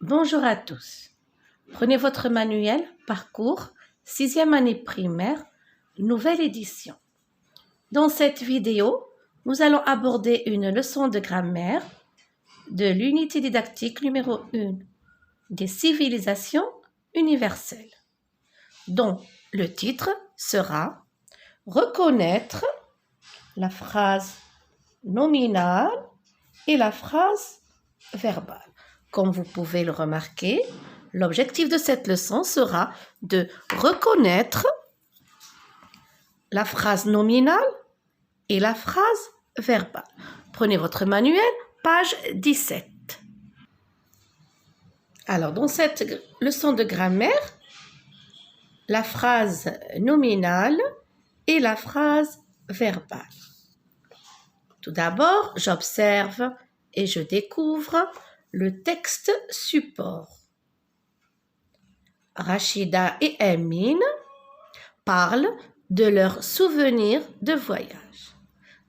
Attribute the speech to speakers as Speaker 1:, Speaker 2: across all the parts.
Speaker 1: Bonjour à tous. Prenez votre manuel Parcours 6e année primaire, nouvelle édition. Dans cette vidéo, nous allons aborder une leçon de grammaire de l'unité didactique numéro 1 des civilisations universelles, dont le titre sera Reconnaître la phrase nominale et la phrase verbale. Comme vous pouvez le remarquer, l'objectif de cette leçon sera de reconnaître la phrase nominale et la phrase verbale. Prenez votre manuel, page 17. Alors, dans cette leçon de grammaire, la phrase nominale et la phrase verbale. Tout d'abord, j'observe et je découvre le texte support. Rachida et Emine parlent de leurs souvenirs de voyage.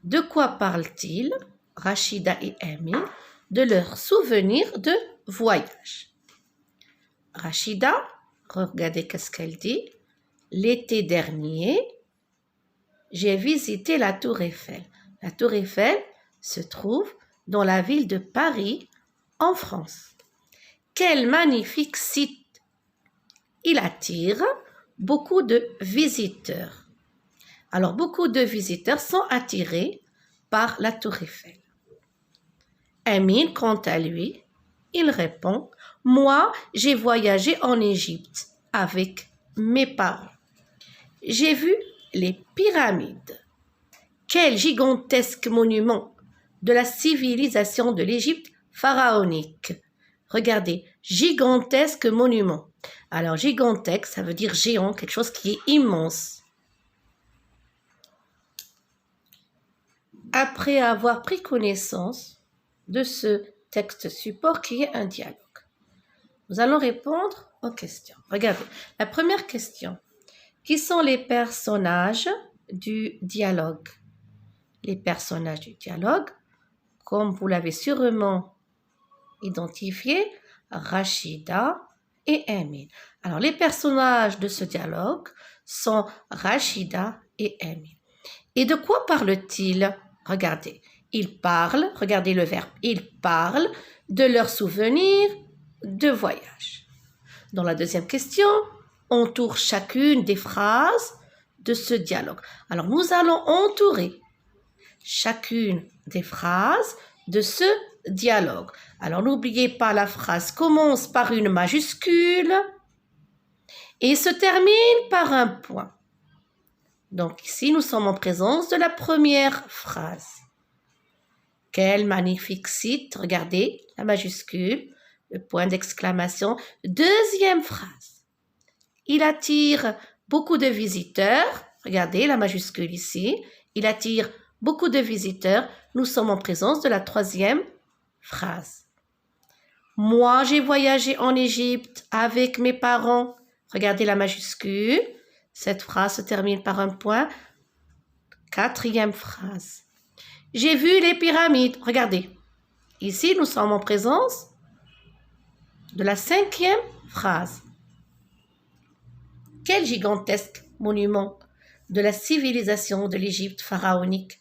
Speaker 1: De quoi parlent-ils, Rachida et Emine, de leurs souvenirs de voyage? Rachida, regardez qu'est-ce qu'elle dit. L'été dernier, j'ai visité la Tour Eiffel. La Tour Eiffel se trouve dans la ville de Paris, en France. Quel magnifique site! Il attire beaucoup de visiteurs. Alors, beaucoup de visiteurs sont attirés par la Tour Eiffel. Emile, quant à lui, il répond « Moi, j'ai voyagé en Égypte avec mes parents. J'ai vu les pyramides. Quel gigantesque monument de la civilisation de l'Égypte pharaonique. Regardez, gigantesque monument. Alors, gigantesque, ça veut dire géant, quelque chose qui est immense. Après avoir pris connaissance de ce texte support qui est un dialogue, nous allons répondre aux questions. Regardez, la première question. Qui sont les personnages du dialogue? Les personnages du dialogue, comme vous l'avez sûrement identifié, Rachida et Emine. Alors, les personnages de ce dialogue sont Rachida et Emine. Et de quoi parlent-ils? Regardez, ils parlent, regardez le verbe, ils parlent de leurs souvenirs de voyage. Dans la deuxième question, on entoure chacune des phrases de ce dialogue. Alors, nous allons entourer chacune des phrases de ce dialogue. Alors, n'oubliez pas, la phrase commence par une majuscule et se termine par un point. Donc, ici, nous sommes en présence de la première phrase. Quel magnifique site! Regardez, la majuscule, le point d'exclamation. Deuxième phrase. Il attire beaucoup de visiteurs. Regardez, la majuscule ici. Il attire beaucoup de visiteurs. Nous sommes en présence de la troisième phrase. Moi, j'ai voyagé en Égypte avec mes parents. Regardez la majuscule. Cette phrase se termine par un point. Quatrième phrase. J'ai vu les pyramides. Regardez. Ici, nous sommes en présence de la cinquième phrase. Quel gigantesque monument de la civilisation de l'Égypte pharaonique.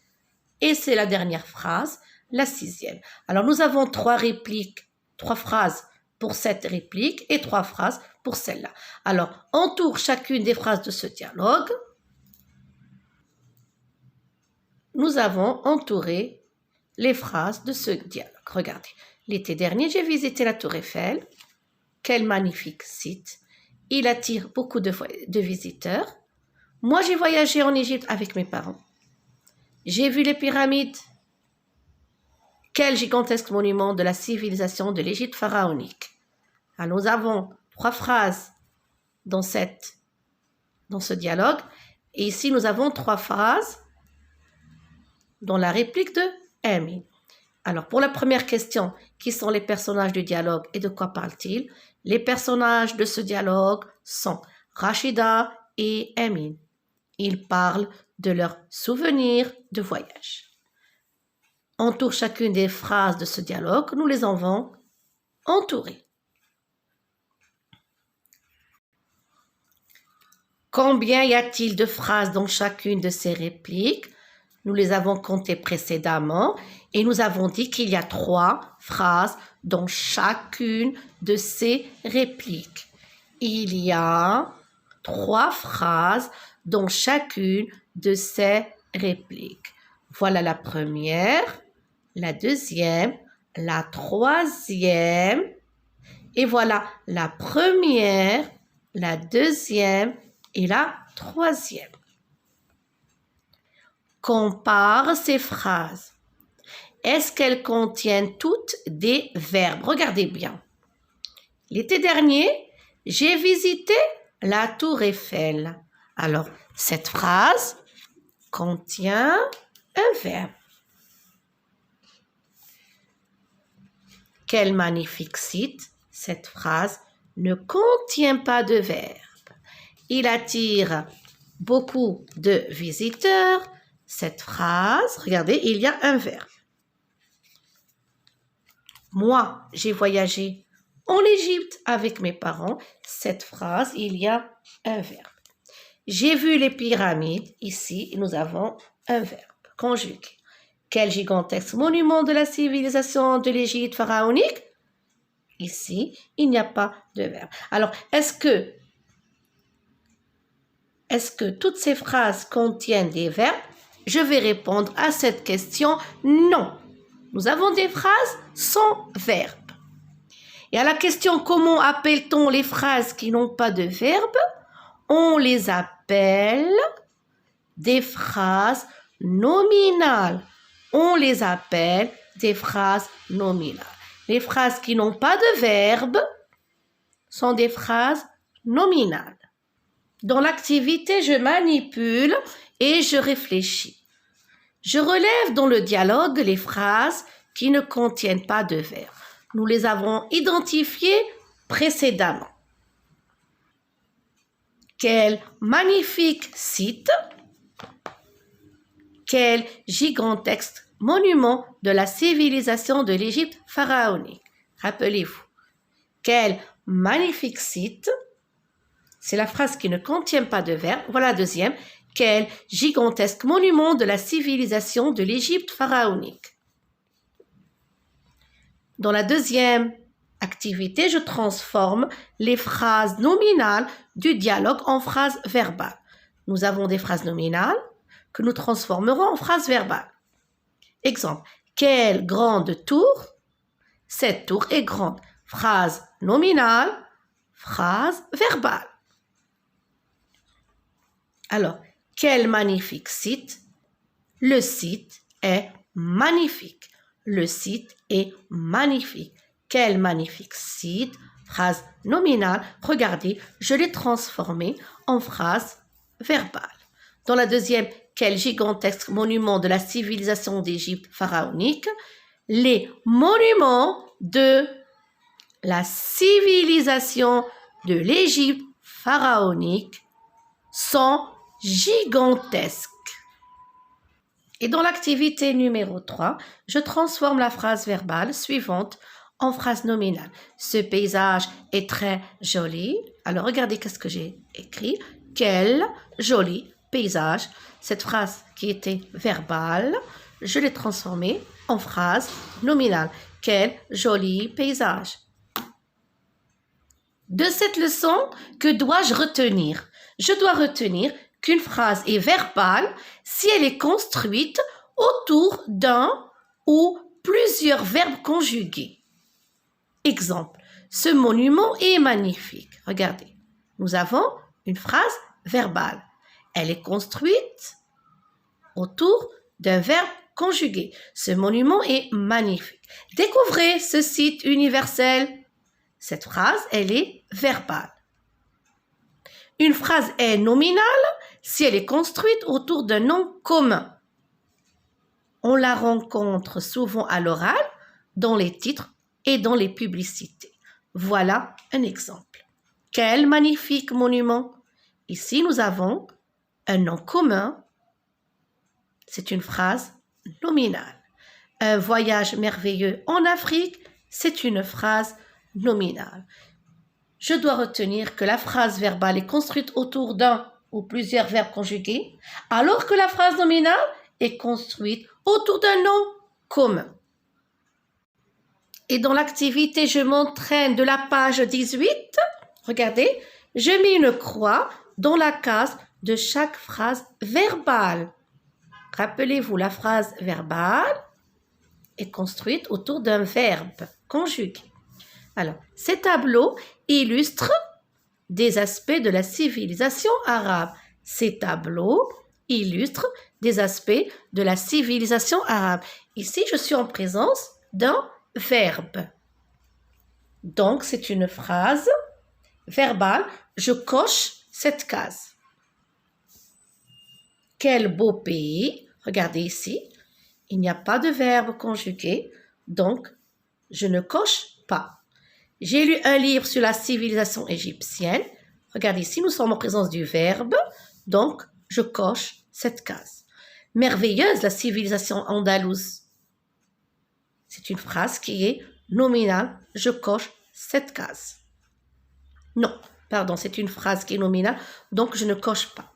Speaker 1: Et c'est la dernière phrase, la sixième. Alors, nous avons trois répliques, trois phrases pour cette réplique et trois phrases pour celle-là. Alors, entoure chacune des phrases de ce dialogue. Nous avons entouré les phrases de ce dialogue. Regardez, l'été dernier, j'ai visité la Tour Eiffel. Quel magnifique site. Il attire beaucoup de visiteurs. Moi, j'ai voyagé en Égypte avec mes parents. J'ai vu les pyramides. Quel gigantesque monument de la civilisation de l'Égypte pharaonique. Alors, nous avons trois phrases dans ce dialogue. Et ici, nous avons trois phrases dans la réplique de Emine. Alors, pour la première question, qui sont les personnages du dialogue et de quoi parlent-ils? Les personnages de ce dialogue sont Rachida et Emine. Ils parlent de leurs souvenirs de voyage. Entoure chacune des phrases de ce dialogue, nous les avons entourées. Combien y a-t-il de phrases dans chacune de ces répliques? Nous les avons comptées précédemment et nous avons dit qu'il y a 3 phrases dans chacune de ces répliques. Il y a 3 phrases dans chacune de ces répliques. Voilà la première, la deuxième, la troisième, et voilà la première, la deuxième et la troisième. Compare ces phrases. Est-ce qu'elles contiennent toutes des verbes? Regardez bien. L'été dernier, j'ai visité la Tour Eiffel. Alors, cette phrase contient un verbe. Quel magnifique site! Cette phrase ne contient pas de verbe. Il attire beaucoup de visiteurs. Cette phrase, regardez, il y a un verbe. Moi, j'ai voyagé en Égypte avec mes parents. Cette phrase, il y a un verbe. J'ai vu les pyramides. Ici, nous avons un verbe conjugué. Quel gigantesque monument de la civilisation de l'Égypte pharaonique? Ici, il n'y a pas de verbe. Alors, est-ce que toutes ces phrases contiennent des verbes? Je vais répondre à cette question, non. Nous avons des phrases sans verbe. Et à la question, comment appelle-t-on les phrases qui n'ont pas de verbe? On les appelle des phrases nominales. On les appelle des phrases nominales. Les phrases qui n'ont pas de verbe sont des phrases nominales. Dans l'activité, je manipule et je réfléchis. Je relève dans le dialogue les phrases qui ne contiennent pas de verbe. Nous les avons identifiées précédemment. Quel magnifique site! Quel gigantesque monument de la civilisation de l'Égypte pharaonique! Rappelez-vous, quel magnifique site! C'est la phrase qui ne contient pas de verbe. Voilà la deuxième. Quel gigantesque monument de la civilisation de l'Égypte pharaonique! Dans la deuxième activité, je transforme les phrases nominales du dialogue en phrases verbales. Nous avons des phrases nominales que nous transformerons en phrases verbales. Exemple, quelle grande tour! Cette tour est grande. Phrase nominale, phrase verbale. Alors, quel magnifique site! Le site est magnifique. Le site est magnifique. Quel magnifique site! Phrase nominale. Regardez, je l'ai transformée en phrase verbale. Dans la deuxième, quel gigantesque monument de la civilisation d'Égypte pharaonique! Les monuments de la civilisation de l'Égypte pharaonique sont gigantesques. Et dans l'activité numéro 3, je transforme la phrase verbale suivante en phrase nominale. Ce paysage est très joli. Alors, regardez qu'est-ce que j'ai écrit. Quel joli paysage. Cette phrase qui était verbale, je l'ai transformée en phrase nominale. Quel joli paysage. De cette leçon, que dois-je retenir? Je dois retenir qu'une phrase est verbale si elle est construite autour d'un ou plusieurs verbes conjugués. Exemple, ce monument est magnifique. Regardez, nous avons une phrase verbale. Elle est construite autour d'un verbe conjugué. Ce monument est magnifique. Découvrez ce site universel. Cette phrase, elle est verbale. Une phrase est nominale si elle est construite autour d'un nom commun. On la rencontre souvent à l'oral, dans les titres et dans les publicités. Voilà un exemple. Quel magnifique monument! Ici, nous avons un nom commun. C'est une phrase nominale. Un voyage merveilleux en Afrique, c'est une phrase nominale. Je dois retenir que la phrase verbale est construite autour d'un ou plusieurs verbes conjugués, alors que la phrase nominale est construite autour d'un nom commun. Et dans l'activité « Je m'entraîne » de la page 18, regardez, je mets une croix dans la case de chaque phrase verbale. Rappelez-vous, la phrase verbale est construite autour d'un verbe conjugué. Alors, ces tableaux illustrent des aspects de la civilisation arabe. Ces tableaux illustrent des aspects de la civilisation arabe. Ici, je suis en présence d'un verbe. Donc, c'est une phrase verbale. Je coche cette case. Quel beau pays. Regardez ici. Il n'y a pas de verbe conjugué. Donc, je ne coche pas. J'ai lu un livre sur la civilisation égyptienne. Regardez ici, nous sommes en présence du verbe. Donc, je coche cette case. Merveilleuse la civilisation andalouse. C'est une phrase qui est nominale. Je coche cette case. Non, pardon, c'est une phrase qui est nominale. Donc, je ne coche pas.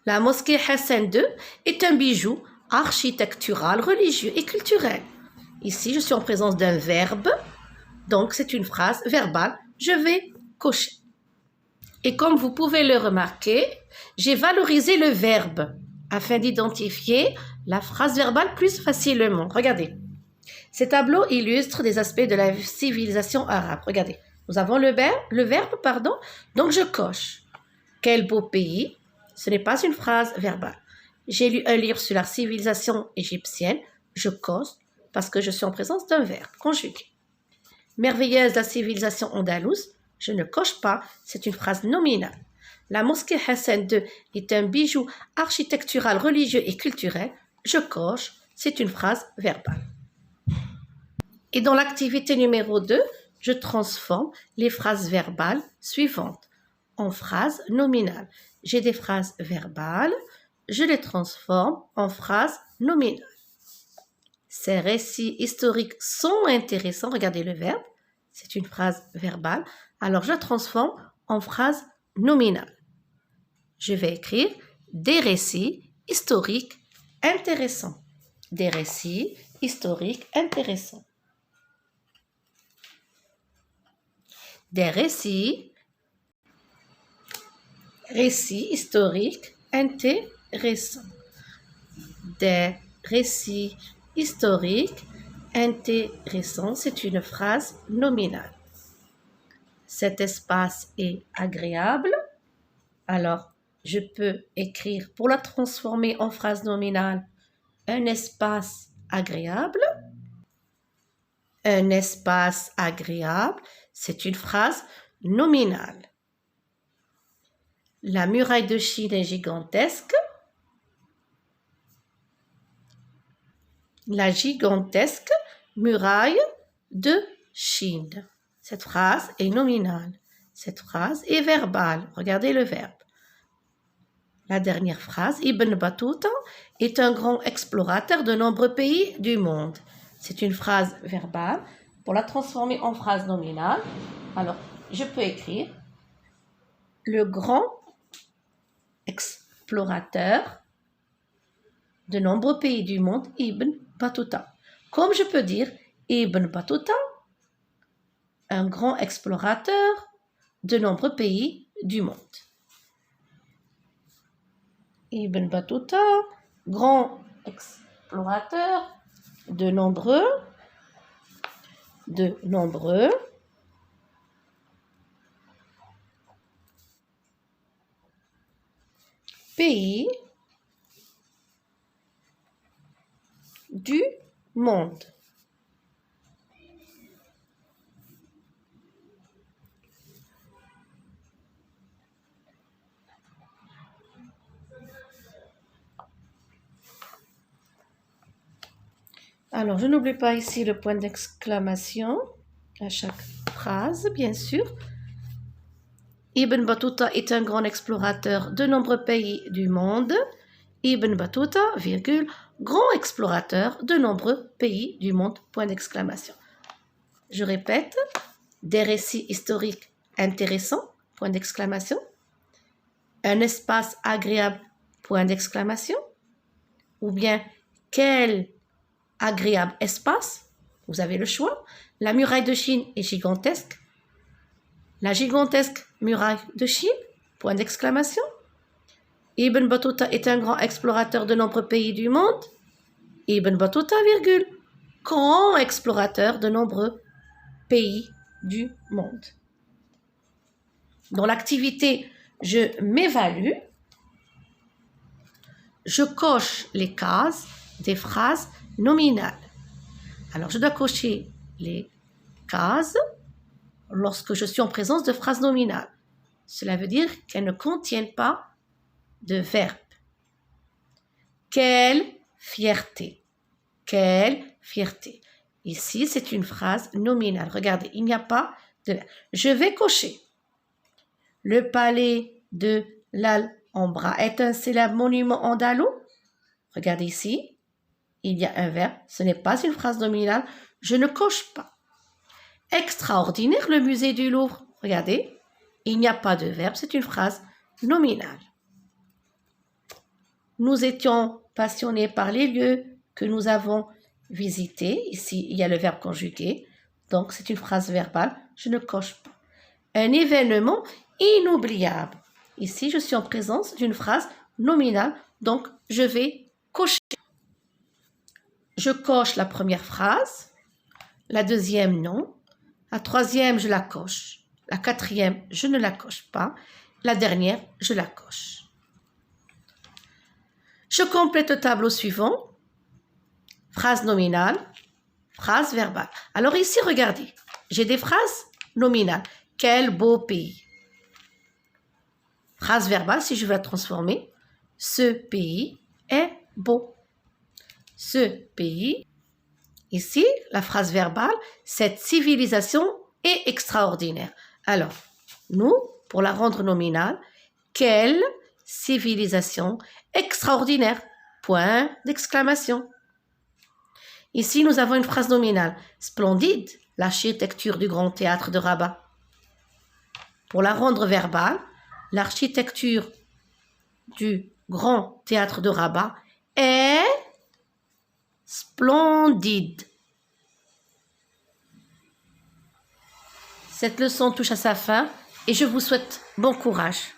Speaker 1: La mosquée Hassan II est un bijou architectural, religieux et culturel. Ici, je suis en présence d'un verbe. Donc, c'est une phrase verbale. Je vais cocher. Et comme vous pouvez le remarquer, j'ai valorisé le verbe afin d'identifier la phrase verbale plus facilement. Regardez. Ces tableaux illustrent des aspects de la civilisation arabe. Regardez. Nous avons le verbe, pardon. Donc, je coche. Quel beau pays. Ce n'est pas une phrase verbale. J'ai lu un livre sur la civilisation égyptienne. Je coche parce que je suis en présence d'un verbe conjugué. Merveilleuse la civilisation andalouse, je ne coche pas, c'est une phrase nominale. La mosquée Hassan II est un bijou architectural, religieux et culturel, je coche, c'est une phrase verbale. Et dans l'activité numéro 2, je transforme les phrases verbales suivantes en phrases nominales. J'ai des phrases verbales, je les transforme en phrases nominales. Ces récits historiques sont intéressants. Regardez le verbe. C'est une phrase verbale. Alors, je transforme en phrase nominale. Je vais écrire des récits historiques intéressants. Des récits historiques intéressants. Des récits historiques intéressants. Des récits historique, intéressant, c'est une phrase nominale. Cet espace est agréable. Alors, je peux écrire, pour la transformer en phrase nominale, un espace agréable. Un espace agréable, c'est une phrase nominale. La muraille de Chine est gigantesque. La gigantesque muraille de Chine. Cette phrase est nominale. Cette phrase est verbale. Regardez le verbe. La dernière phrase, Ibn Battuta est un grand explorateur de nombreux pays du monde. C'est une phrase verbale. Pour la transformer en phrase nominale, alors je peux écrire le grand explorateur de nombreux pays du monde, Ibn Battuta. Comme je peux dire Ibn Battuta, un grand explorateur de nombreux pays du monde. Ibn Battuta, grand explorateur de nombreux pays du monde. Alors, je n'oublie pas ici le point d'exclamation à chaque phrase, bien sûr. Ibn Battuta est un grand explorateur de nombreux pays du monde. Ibn Battuta, virgule, grand explorateur de nombreux pays du monde, point d'exclamation. Je répète, des récits historiques intéressants, point d'exclamation. un espace agréable, point d'exclamation. Ou bien, quel agréable espace. Vous avez le choix. La muraille de Chine est gigantesque. La gigantesque muraille de Chine, point d'exclamation. Ibn Battuta est un grand explorateur de nombreux pays du monde. Ibn Battuta, virgule, grand explorateur de nombreux pays du monde. Dans l'activité « Je m'évalue », je coche les cases des phrases nominales. Alors, je dois cocher les cases lorsque je suis en présence de phrases nominales. Cela veut dire qu'elles ne contiennent pas de verbe. Quelle fierté! Quelle fierté! Ici, c'est une phrase nominale. Regardez, il n'y a pas de verbe. Je vais cocher. Le palais de l'Alhambra est un célèbre monument andalou. Regardez ici, il y a un verbe. Ce n'est pas une phrase nominale. Je ne coche pas. Extraordinaire, le musée du Louvre. Regardez, il n'y a pas de verbe. C'est une phrase nominale. Nous étions passionnés par les lieux que nous avons visités. Ici, il y a le verbe conjugué. Donc, c'est une phrase verbale. Je ne coche pas. Un événement inoubliable. Ici, je suis en présence d'une phrase nominale. Donc, je vais cocher. Je coche la première phrase. La deuxième, non. La troisième, je la coche. La quatrième, je ne la coche pas. La dernière, je la coche. Je complète le tableau suivant. Phrase nominale, phrase verbale. Alors ici, regardez, j'ai des phrases nominales. Quel beau pays. Phrase verbale, si je veux la transformer. Ce pays est beau. Ce pays, ici, la phrase verbale, cette civilisation est extraordinaire. Alors, nous, pour la rendre nominale, quelle civilisation extraordinaire, point d'exclamation. Ici, nous avons une phrase nominale. Splendide, l'architecture du Grand Théâtre de Rabat. Pour la rendre verbale, l'architecture du Grand Théâtre de Rabat est splendide. Cette leçon touche à sa fin et je vous souhaite bon courage.